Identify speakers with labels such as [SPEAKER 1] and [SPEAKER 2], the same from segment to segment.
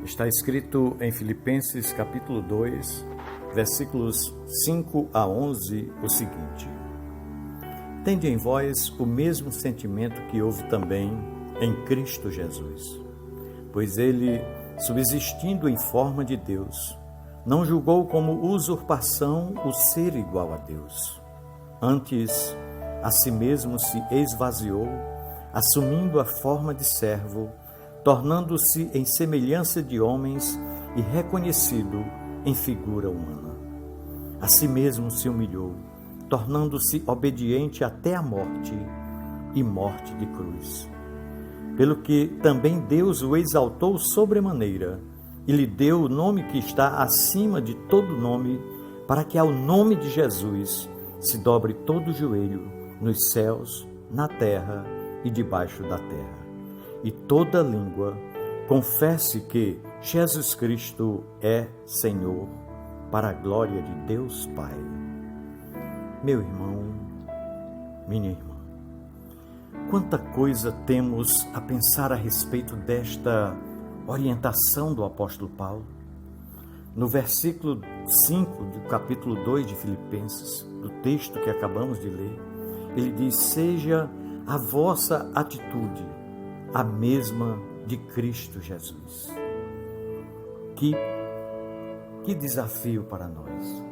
[SPEAKER 1] Está escrito em Filipenses capítulo 2, versículos 5 a 11, o seguinte: Tende em vós o mesmo sentimento que houve também em Cristo Jesus, pois ele, subsistindo em forma de Deus, não julgou como usurpação o ser igual a Deus. Antes, a si mesmo se esvaziou, assumindo a forma de servo, tornando-se em semelhança de homens e reconhecido em figura humana. A si mesmo se humilhou, tornando-se obediente até a morte e morte de cruz. Pelo que também Deus o exaltou sobremaneira e lhe deu o nome que está acima de todo nome, para que ao nome de Jesus se dobre todo o joelho nos céus, na terra e debaixo da terra, e toda língua confesse que Jesus Cristo é Senhor, para a glória de Deus Pai. Meu irmão, minha irmã, quanta coisa temos a pensar a respeito desta orientação do apóstolo Paulo. No versículo 5 do capítulo 2 de Filipenses, do texto que acabamos de ler, ele diz: seja a vossa atitude a mesma de Cristo Jesus. Que desafio para nós.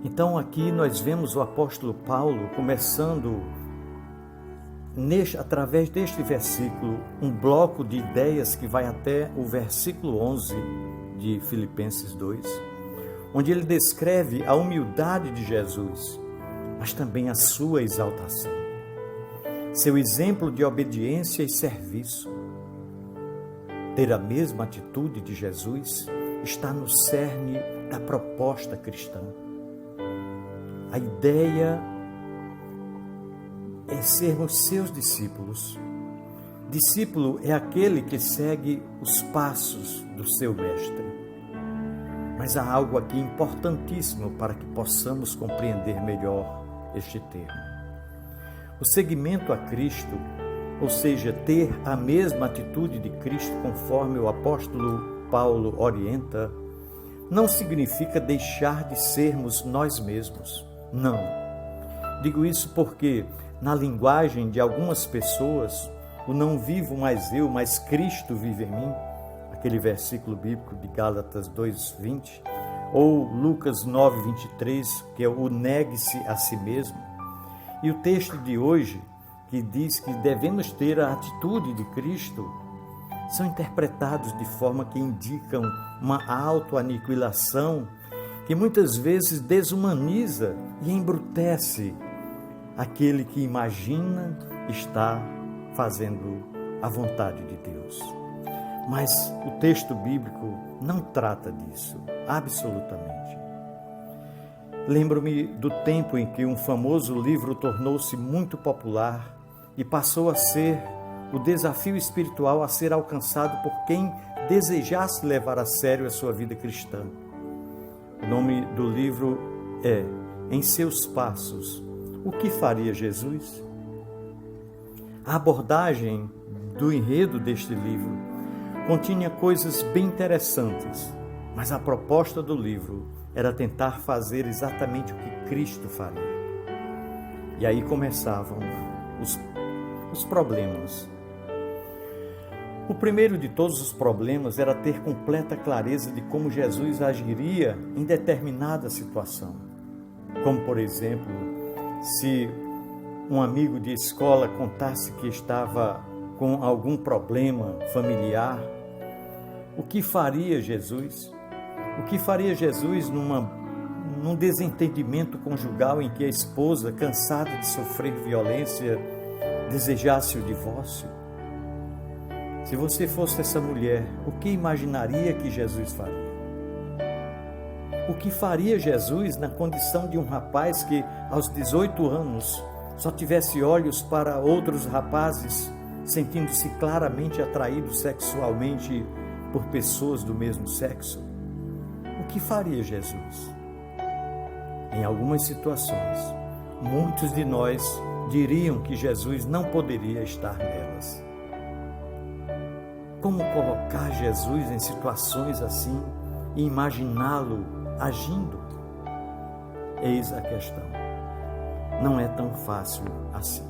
[SPEAKER 1] Então aqui nós vemos o apóstolo Paulo começando, através deste versículo, um bloco de ideias que vai até o versículo 11 de Filipenses 2, onde ele descreve a humildade de Jesus, mas também a sua exaltação, seu exemplo de obediência e serviço. Ter a mesma atitude de Jesus está no cerne da proposta cristã. A ideia é sermos seus discípulos. Discípulo é aquele que segue os passos do seu mestre. Mas há algo aqui importantíssimo para que possamos compreender melhor este termo. O seguimento a Cristo, ou seja, ter a mesma atitude de Cristo conforme o apóstolo Paulo orienta, não significa deixar de sermos nós mesmos. Não. Digo isso porque, na linguagem de algumas pessoas, o não vivo mais eu, mas Cristo vive em mim, aquele versículo bíblico de Gálatas 2:20, ou Lucas 9:23, que é o negue-se a si mesmo. E o texto de hoje, que diz que devemos ter a atitude de Cristo, são interpretados de forma que indicam uma autoaniquilação que muitas vezes desumaniza e embrutece aquele que imagina estar fazendo a vontade de Deus. Mas o texto bíblico não trata disso, absolutamente. Lembro-me do tempo em que um famoso livro tornou-se muito popular e passou a ser o desafio espiritual a ser alcançado por quem desejasse levar a sério a sua vida cristã. O nome do livro é Em Seus Passos, o que faria Jesus? A abordagem do enredo deste livro continha coisas bem interessantes, mas a proposta do livro era tentar fazer exatamente o que Cristo faria. E aí começavam os problemas. O primeiro de todos os problemas era ter completa clareza de como Jesus agiria em determinada situação. Como, por exemplo, se um amigo de escola contasse que estava com algum problema familiar, o que faria Jesus? O que faria Jesus num desentendimento conjugal em que a esposa, cansada de sofrer violência, desejasse o divórcio? Se você fosse essa mulher, o que imaginaria que Jesus faria? O que faria Jesus na condição de um rapaz que, aos 18 anos, só tivesse olhos para outros rapazes, sentindo-se claramente atraído sexualmente por pessoas do mesmo sexo? O que faria Jesus? Em algumas situações, muitos de nós diriam que Jesus não poderia estar nelas. Como colocar Jesus em situações assim e imaginá-lo agindo? Eis a questão. Não é tão fácil assim.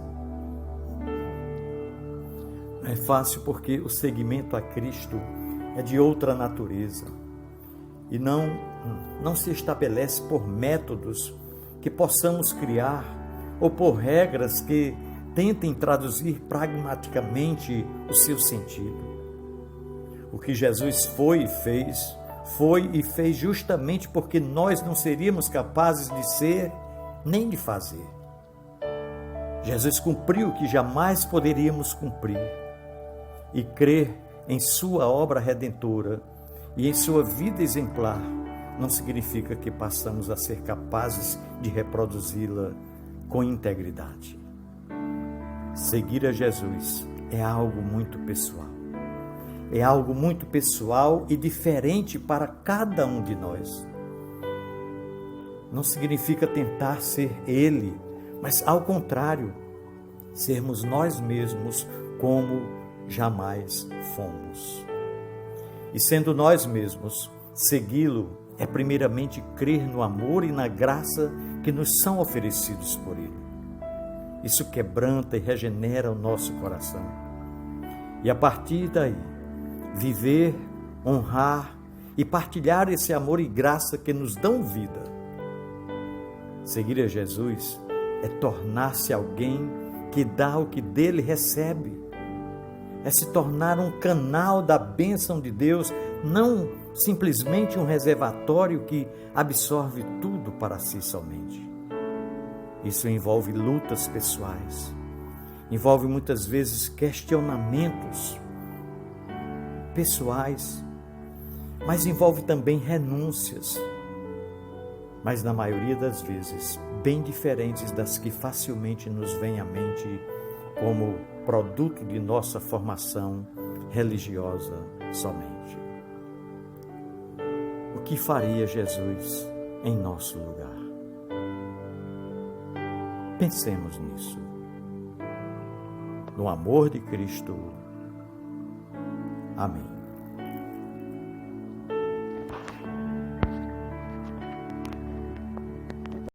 [SPEAKER 1] Não é fácil porque o seguimento a Cristo é de outra natureza e não se estabelece por métodos que possamos criar ou por regras que tentem traduzir pragmaticamente o seu sentido. O que Jesus foi e fez justamente porque nós não seríamos capazes de ser nem de fazer. Jesus cumpriu o que jamais poderíamos cumprir. E crer em sua obra redentora e em sua vida exemplar não significa que passamos a ser capazes de reproduzi-la com integridade. Seguir a Jesus é algo muito pessoal. É algo muito pessoal e diferente para cada um de nós. Não significa tentar ser Ele, mas ao contrário, sermos nós mesmos como jamais fomos. E sendo nós mesmos, segui-lo é primeiramente crer no amor e na graça que nos são oferecidos por Ele. Isso quebranta e regenera o nosso coração. E a partir daí, viver, honrar e partilhar esse amor e graça que nos dão vida. Seguir a Jesus é tornar-se alguém que dá o que dele recebe. É se tornar um canal da bênção de Deus, não simplesmente um reservatório que absorve tudo para si somente. Isso envolve lutas pessoais, envolve muitas vezes questionamentos pessoais, mas envolve também renúncias, mas na maioria das vezes bem diferentes das que facilmente nos vêm à mente como produto de nossa formação religiosa somente. O que faria Jesus em nosso lugar? Pensemos nisso. No amor de Cristo. Amém.